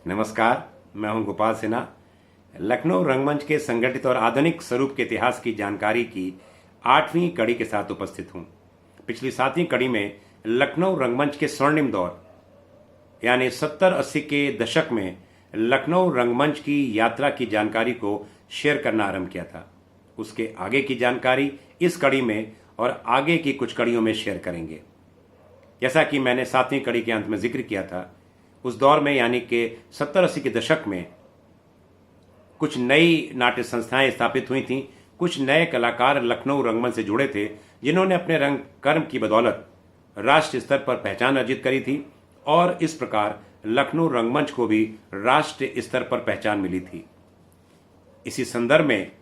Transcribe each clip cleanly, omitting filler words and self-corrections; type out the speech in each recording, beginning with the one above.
नमस्कार, मैं हूं गोपाल सिन्हा। लखनऊ रंगमंच के संगठित और आधुनिक स्वरूप के इतिहास की जानकारी की 8वीं कड़ी के साथ उपस्थित हूं। पिछली 7वीं कड़ी में लखनऊ रंगमंच के स्वर्णिम दौर यानी 70-80 के दशक में लखनऊ रंगमंच की यात्रा की जानकारी को शेयर करना आरंभ किया था। उसके आगे की जानकारी इस कड़ी में और आगे की कुछ कड़ियों में शेयर करेंगे। जैसा कि मैंने 7वीं कड़ी के अंत में जिक्र किया था, उस दौर में यानी कि 70-80 के दशक में कुछ नई नाट्य संस्थाएं स्थापित हुई थीं। कुछ नए कलाकार लखनऊ रंगमंच से जुड़े थे जिन्होंने अपने रंग कर्म की बदौलत राष्ट्र स्तर पर पहचान अर्जित करी थी और इस प्रकार लखनऊ रंगमंच को भी राष्ट्र स्तर पर पहचान मिली थी। इसी संदर्भ में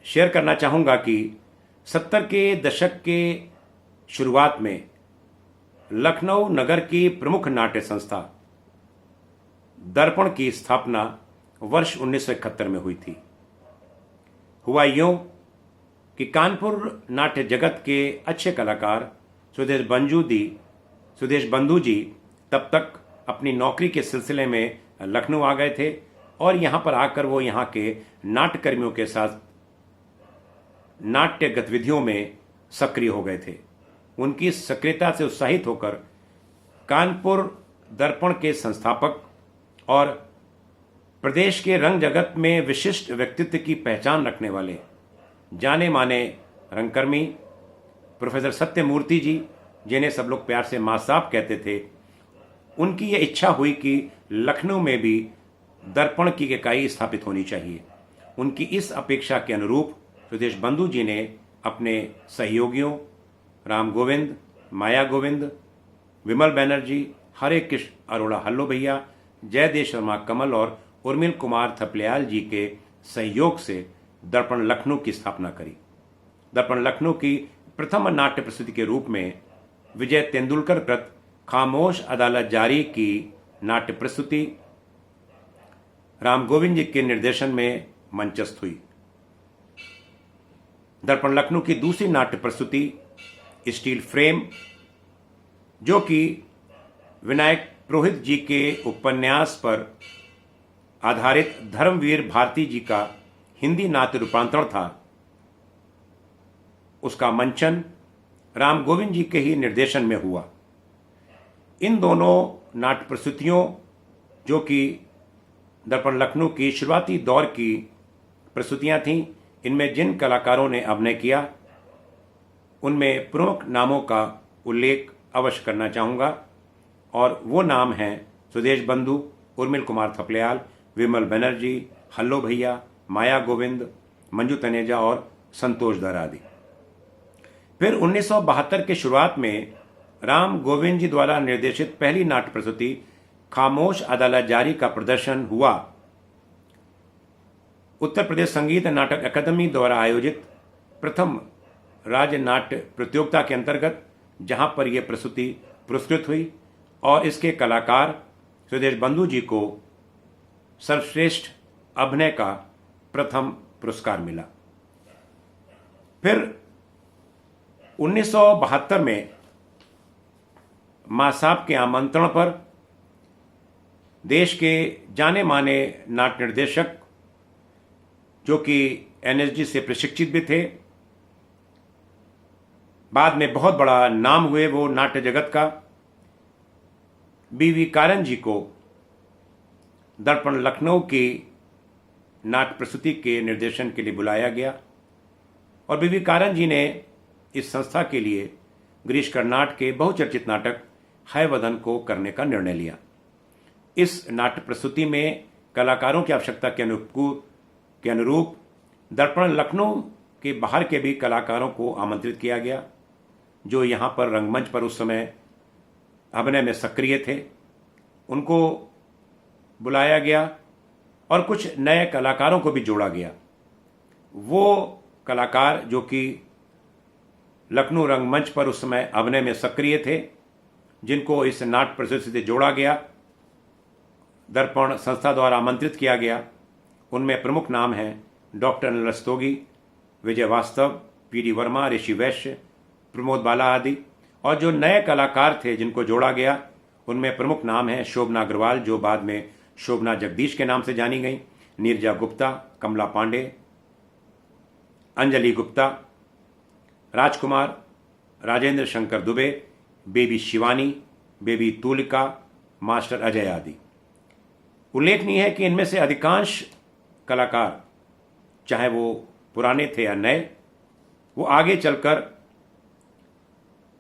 शेयर करना चाहूँगा कि 70 के दशक के शुरुआत में लखनऊ नगर की प्रमुख नाट्य संस्था दर्पण की स्थापना वर्ष 1971 में हुई थी। हुआ यूं कि कानपुर नाट्य जगत के अच्छे कलाकार सुदेश बंधु जी तब तक अपनी नौकरी के सिलसिले में लखनऊ आ गए थे और यहाँ पर आकर वो यहाँ के नाट्यकर्मियों के साथ नाट्य गतिविधियों में सक्रिय हो गए थे। उनकी सक्रियता से उत्साहित होकर कानपुर दर्पण के संस्थापक और प्रदेश के रंग जगत में विशिष्ट व्यक्तित्व की पहचान रखने वाले जाने माने रंगकर्मी प्रोफेसर सत्यमूर्ति जी, जिन्हें सब लोग प्यार से मां साहब कहते थे, उनकी यह इच्छा हुई कि लखनऊ में भी दर्पण की इकाई स्थापित होनी चाहिए। उनकी इस अपेक्षा के अनुरूप सुदेश बंधु जी ने अपने सहयोगियों राम गोविंद, माया गोविंद, विमल बनर्जी, हरे कृष्ण अरोड़ा हल्लो भैया, जयदेव शर्मा कमल और उर्मिल कुमार थपलियाल जी के सहयोग से दर्पण लखनऊ की स्थापना करी। दर्पण लखनऊ की प्रथम नाट्य प्रस्तुति के रूप में विजय तेंदुलकर कृत खामोश अदालत जारी की नाट्य प्रस्तुति राम गोविंद जी के निर्देशन में मंचस्थ हुई। दर्पण लखनऊ की दूसरी नाट्य प्रस्तुति स्टील फ्रेम, जो कि विनायक पुरोहित जी के उपन्यास पर आधारित धर्मवीर भारती जी का हिंदी नाट्य रूपांतरण था, उसका मंचन राम गोविंद जी के ही निर्देशन में हुआ। इन दोनों नाट्य प्रस्तुतियों, जो कि दर्पण लखनऊ की शुरुआती दौर की प्रस्तुतियां थीं, इनमें जिन कलाकारों ने अभिनय किया उनमें प्रमुख नामों का उल्लेख अवश्य करना चाहूँगा और वो नाम हैं सुदेश बंधु, उर्मिल कुमार थपलियाल, विमल बनर्जी, हल्लो भैया, माया गोविंद, मंजू तनेजा और संतोष दर आदि। फिर 1972 के शुरुआत में राम गोविंद जी द्वारा निर्देशित पहली नाट्य प्रस्तुति खामोश अदालत जारी का प्रदर्शन हुआ। उत्तर प्रदेश संगीत नाटक अकादमी द्वारा आयोजित प्रथम राज्य नाट्य प्रतियोगिता के अंतर्गत, जहां पर यह प्रस्तुति पुरस्कृत हुई और इसके कलाकार सुदेश बंधु जी को सर्वश्रेष्ठ अभिनय का प्रथम पुरस्कार मिला। फिर 1972 में मां साहब के आमंत्रण पर देश के जाने माने नाट्य निर्देशक, जो कि एनएसडी से प्रशिक्षित भी थे, बाद में बहुत बड़ा नाम हुए वो नाट्य जगत का, बीवी कारन जी को दर्पण लखनऊ की नाट्य प्रस्तुति के निर्देशन के लिए बुलाया गया और बीवी कारन जी ने इस संस्था के लिए गिरीश कर्नाड के बहुचर्चित नाटक है वदन को करने का निर्णय लिया। इस नाट्य प्रस्तुति में कलाकारों की आवश्यकता के अनुरूप दर्पण लखनऊ के बाहर के भी कलाकारों को आमंत्रित किया गया, जो यहाँ पर रंगमंच पर उस समय अभिनय में सक्रिय थे। उनको बुलाया गया और कुछ नए कलाकारों को भी जोड़ा गया। वो कलाकार जो कि लखनऊ रंगमंच पर उस समय अभिनय में सक्रिय थे, जिनको इस नाट्य प्रस्तुति से जोड़ा गया, दर्पण संस्था द्वारा आमंत्रित किया गया, उनमें प्रमुख नाम हैं डॉक्टर अनिल रस्तोगी, विजय वास्तव, पीडी वर्मा, ऋषि वैश्य, प्रमोद बाला आदि। और जो नए कलाकार थे जिनको जोड़ा गया, उनमें प्रमुख नाम है शोभना अग्रवाल, जो बाद में शोभना जगदीश के नाम से जानी गई, Neerja Gupta, Kamla Pandey, Anjali Gupta, Rajkumar, Rajendra Shankar Dubey, baby Shivani, baby Tulika, master Ajay आदि। उल्लेखनीय है कि इनमें से अधिकांश कलाकार, चाहे वो पुराने थे या नए, वो आगे चलकर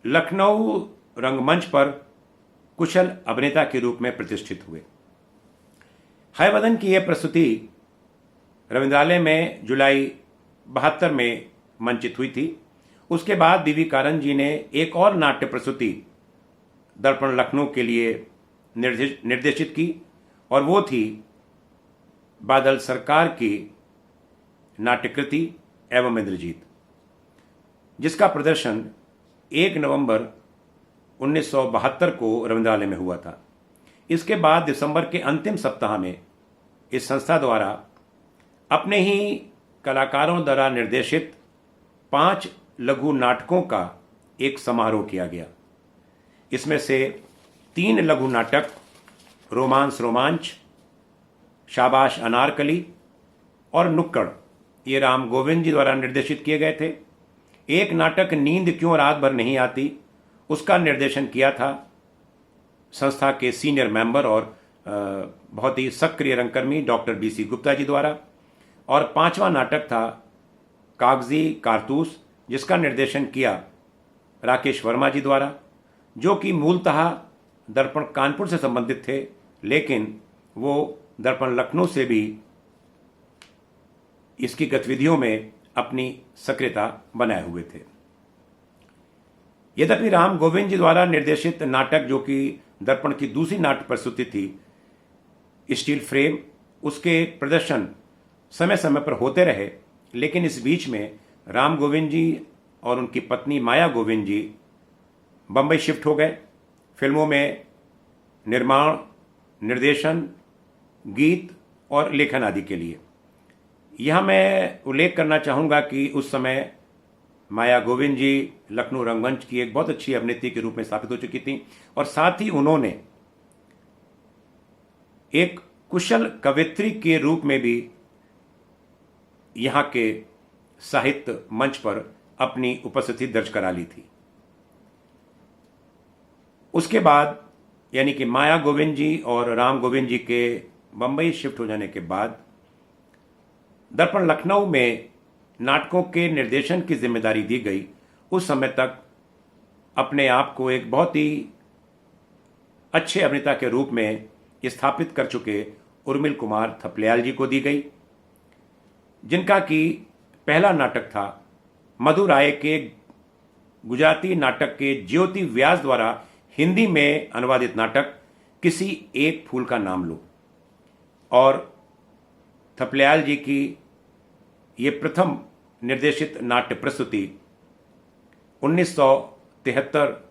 लखनऊ रंगमंच पर कुशल अभिनेता के रूप में प्रतिष्ठित हुए। हयवदन की यह प्रस्तुति रविंद्रालय में जुलाई 72 में मंचित हुई थी। उसके बाद बीवी कारन जी ने एक और नाट्य प्रस्तुति दर्पण लखनऊ के लिए निर्देशित की और वो थी बादल सरकार की नाट्यकृति एवं इंद्रजीत, जिसका प्रदर्शन 1 नवंबर 1972 को रविंद्रालय में हुआ था। इसके बाद दिसंबर के अंतिम सप्ताह में इस संस्था द्वारा अपने ही कलाकारों द्वारा निर्देशित 5 लघु नाटकों का एक समारोह किया गया। इसमें से 3 लघु नाटक रोमांस रोमांच, शाबाश अनारकली और नुक्कड़, ये राम गोविंद जी द्वारा निर्देशित किए गए थे। एक नाटक नींद क्यों रात भर नहीं आती, उसका निर्देशन किया था संस्था के सीनियर मेंबर और बहुत ही सक्रिय रंगकर्मी डॉक्टर बीसी गुप्ता जी द्वारा। और 5वां नाटक था कागजी कारतूस, जिसका निर्देशन किया राकेश वर्मा जी द्वारा, जो कि मूलतः दर्पण कानपुर से संबंधित थे, लेकिन वो दर्पण लखनऊ से भी इसकी गतिविधियों में अपनी सक्रियता बनाए हुए थे। यद्यपि राम गोविंद जी द्वारा निर्देशित नाटक, जो कि दर्पण की दूसरी नाट्य प्रस्तुति थी स्टील फ्रेम, उसके प्रदर्शन समय समय पर होते रहे, लेकिन इस बीच में राम गोविंद जी और उनकी पत्नी माया गोविंद जी बंबई शिफ्ट हो गए फिल्मों में निर्माण, निर्देशन, गीत और लेखन आदि के लिए। यहाँ मैं उल्लेख करना चाहूँगा कि उस समय माया गोविंद जी लखनऊ रंगमंच की एक बहुत अच्छी अभिनेत्री के रूप में स्थापित हो चुकी थी और साथ ही उन्होंने एक कुशल कवयित्री के रूप में भी यहाँ के साहित्य मंच पर अपनी उपस्थिति दर्ज करा ली थी। उसके बाद यानी कि माया गोविंद जी और राम गोविंद जी के बंबई शिफ्ट हो जाने के बाद दर्पण लखनऊ में नाटकों के निर्देशन की जिम्मेदारी दी गई। उस समय तक अपने आप को एक बहुत ही अच्छे अभिनेता के रूप में स्थापित कर चुके उर्मिल कुमार थपलियाल जी को दी गई, जिनका कि पहला नाटक था मधु राय के गुजराती नाटक के ज्योति व्यास द्वारा हिंदी में अनुवादित नाटक किसी एक फूल का नाम लो। और थपलियाल जी की ये प्रथम निर्देशित नाट्य प्रस्तुति 1973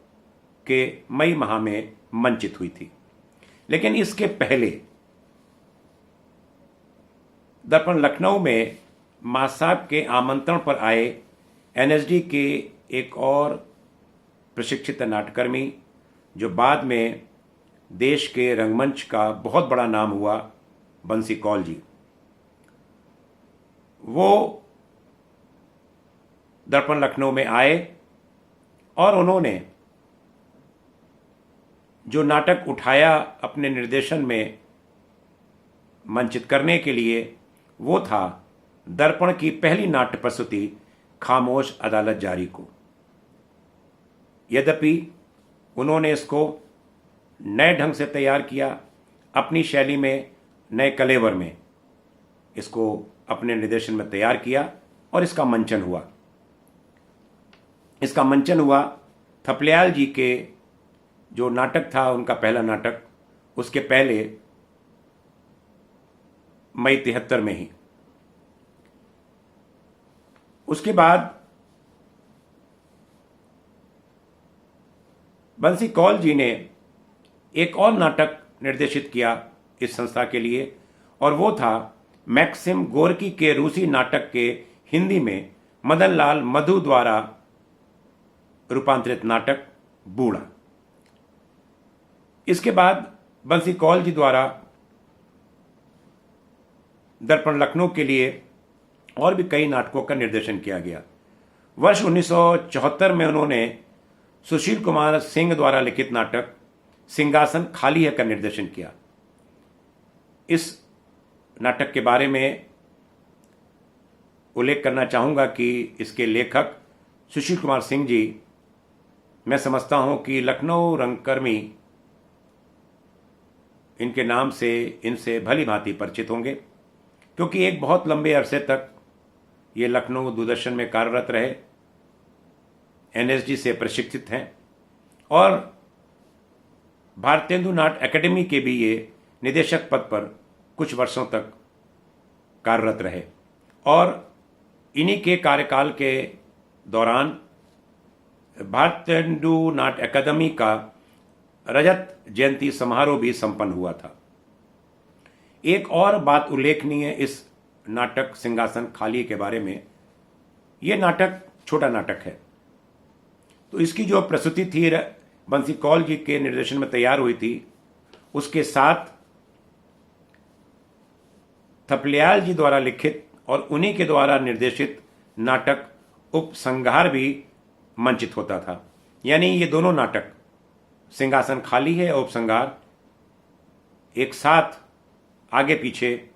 के मई माह में मंचित हुई थी। लेकिन इसके पहले दर्पण लखनऊ में मां साहब के आमंत्रण पर आए एनएसडी के एक और प्रशिक्षित नाट्यकर्मी, जो बाद में देश के रंगमंच का बहुत बड़ा नाम हुआ, बंसी कौल जी, वो दर्पण लखनऊ में आए और उन्होंने जो नाटक उठाया अपने निर्देशन में मंचित करने के लिए, वो था दर्पण की पहली नाट्य प्रस्तुति खामोश अदालत जारी को। यद्यपि उन्होंने इसको नए ढंग से तैयार किया, अपनी शैली में, नए कलेवर में इसको अपने निर्देशन में तैयार किया और इसका मंचन हुआ। थपलियाल जी के जो नाटक था, उनका पहला नाटक, उसके पहले मई 73 में ही। उसके बाद बंसी कौल जी ने एक और नाटक निर्देशित किया इस संस्था के लिए, और वो था मैक्सिम गोर्की के रूसी नाटक के हिंदी में मदन लाल मधु द्वारा रूपांतरित नाटक बूढ़ा। इसके बाद बंसी कौल जी द्वारा दर्पण लखनऊ के लिए और भी कई नाटकों का निर्देशन किया गया। वर्ष 1974 में उन्होंने सुशील कुमार सिंह द्वारा लिखित नाटक सिंहासन खाली है का निर्देशन किया। इस नाटक के बारे में उल्लेख करना चाहूँगा कि इसके लेखक सुशील कुमार सिंह जी, मैं समझता हूँ कि लखनऊ रंगकर्मी इनके नाम से इनसे भली भांति परिचित होंगे, क्योंकि एक बहुत लंबे अरसे तक ये लखनऊ दूरदर्शन में कार्यरत रहे, एनएसडी से प्रशिक्षित हैं और भारतेंदु नाट्य अकेडमी के भी ये निदेशक पद पर कुछ वर्षों तक कार्यरत रहे। और इन्हीं के कार्यकाल के दौरान भारतेंदु नाट्य अकादमी का रजत जयंती समारोह भी संपन्न हुआ था। एक और बात उल्लेखनीय इस नाटक सिंहासन खाली के बारे में, यह नाटक छोटा नाटक है, तो इसकी जो प्रस्तुति थी बंसी कौल जी के निर्देशन में तैयार हुई थी, उसके साथ थपलियाल जी द्वारा लिखित और उन्हीं के द्वारा निर्देशित नाटक उपसंहार भी मंचित होता था। यानी ये दोनों नाटक सिंहासन खाली है और उपसंहार एक साथ आगे पीछे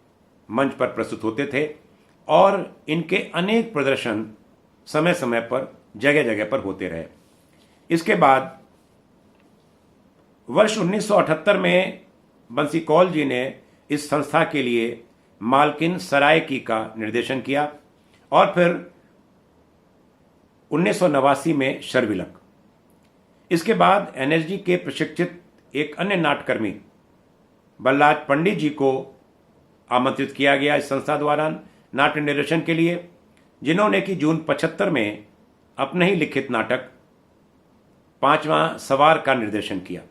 मंच पर प्रस्तुत होते थे और इनके अनेक प्रदर्शन समय समय पर जगह जगह पर होते रहे। इसके बाद वर्ष 1978 में बंसी कौल जी ने इस संस्था के लिए मालकिन सरायकी का निर्देशन किया और फिर 1989 में शर्विलक। इसके बाद एनएसडी के प्रशिक्षित एक अन्य नाट्यकर्मी बलराज पंडित जी को आमंत्रित किया गया इस संस्था द्वारा नाट्य निर्देशन के लिए, जिन्होंने कि जून 75 में अपने ही लिखित नाटक पांचवां सवार का निर्देशन किया।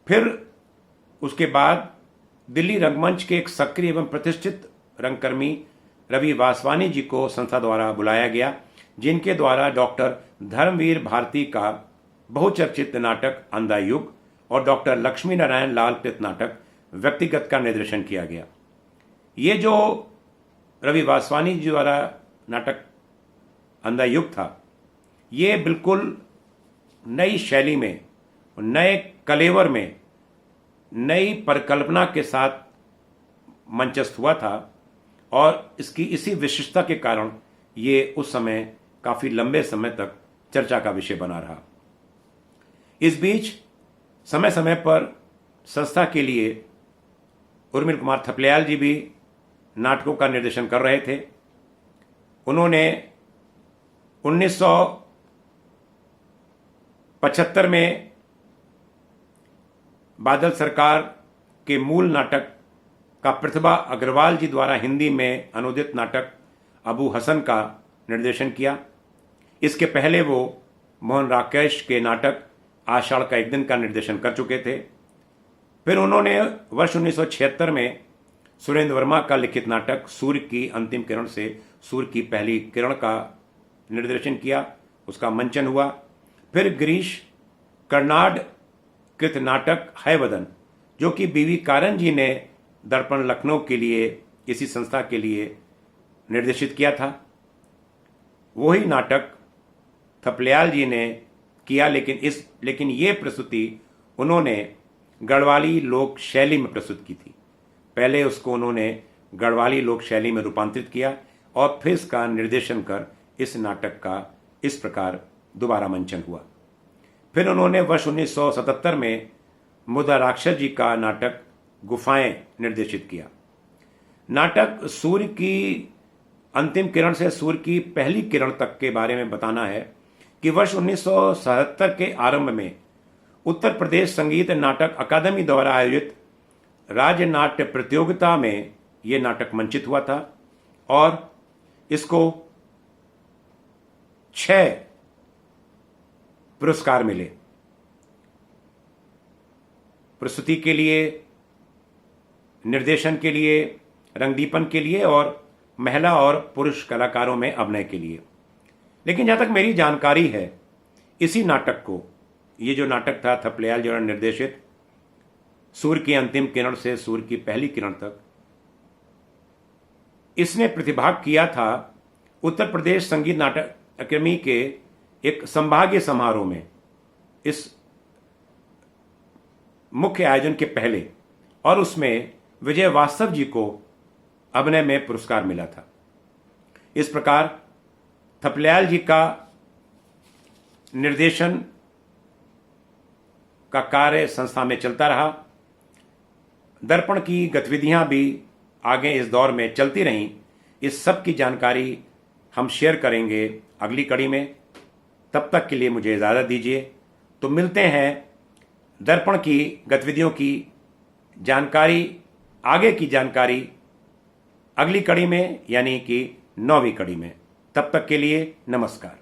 फिर उसके बाद दिल्ली रंगमंच के एक सक्रिय एवं प्रतिष्ठित रंगकर्मी रवि वासवानी जी को संस्था द्वारा बुलाया गया, जिनके द्वारा डॉक्टर धर्मवीर भारती का बहुचर्चित नाटक अंधा युग और डॉक्टर लक्ष्मी नारायण लाल कृत नाटक व्यक्तिगत का निर्देशन किया गया। ये जो रवि वासवानी जी द्वारा नाटक अंधा युग था, ये बिल्कुल नई शैली में, नए कलेवर में, नई परिकल्पना के साथ मंचस्थ हुआ था और इसकी इसी विशिष्टता के कारण ये उस समय काफ़ी लंबे समय तक चर्चा का विषय बना रहा। इस बीच समय समय पर संस्था के लिए उर्मिल कुमार थपलियाल जी भी नाटकों का निर्देशन कर रहे थे। उन्होंने 1975 में बादल सरकार के मूल नाटक का प्रतिभा अग्रवाल जी द्वारा हिंदी में अनुदित नाटक अबू हसन का निर्देशन किया। इसके पहले वो मोहन राकेश के नाटक आषाढ़ का एक दिन का निर्देशन कर चुके थे। फिर उन्होंने वर्ष 1976 में सुरेंद्र वर्मा का लिखित नाटक सूर्य की अंतिम किरण से सूर्य की पहली किरण का निर्देशन किया, उसका मंचन हुआ। फिर गिरीश कर्नाड कृत नाटक है वदन, जो कि बीवी कारन जी ने दर्पण लखनऊ के लिए, इसी संस्था के लिए निर्देशित किया था, वही नाटक थपलियाल जी ने किया। लेकिन ये प्रस्तुति उन्होंने गढ़वाली लोक शैली में प्रस्तुत की थी। पहले उसको उन्होंने गढ़वाली लोक शैली में रूपांतरित किया और फिर इसका निर्देशन कर इस नाटक का इस प्रकार दोबारा मंचन हुआ। फिर उन्होंने वर्ष 1977 में मुदा राक्षस जी का नाटक गुफाएं निर्देशित किया। नाटक सूर्य की अंतिम किरण से सूर्य की पहली किरण तक के बारे में बताना है कि वर्ष 1977 के आरंभ में उत्तर प्रदेश संगीत नाटक अकादमी द्वारा आयोजित राज्य नाट्य प्रतियोगिता में ये नाटक मंचित हुआ था और इसको 6 पुरस्कार मिले, प्रस्तुति के लिए, निर्देशन के लिए, रंगदीपन के लिए और महिला और पुरुष कलाकारों में अभिनय के लिए। लेकिन जहाँ तक मेरी जानकारी है, इसी नाटक को, ये जो नाटक था थपलियाल द्वारा निर्देशित सूर्य की अंतिम किरण से सूर्य की पहली किरण तक, इसने प्रतिभाग किया था उत्तर प्रदेश संगीत नाटक अकादमी के एक संभागीय समारोह में, इस मुख्य आयोजन के पहले, और उसमें विजय वास्तव जी को अभिनय में पुरस्कार मिला था। इस प्रकार थपलियाल जी का निर्देशन का कार्य संस्था में चलता रहा। दर्पण की गतिविधियां भी आगे इस दौर में चलती रहीं। इस सब की जानकारी हम शेयर करेंगे अगली कड़ी में। तब तक के लिए मुझे इजाज़त दीजिए। तो मिलते हैं दर्पण की गतिविधियों की जानकारी, आगे की जानकारी अगली कड़ी में, यानी कि 9वीं कड़ी में। तब तक के लिए नमस्कार।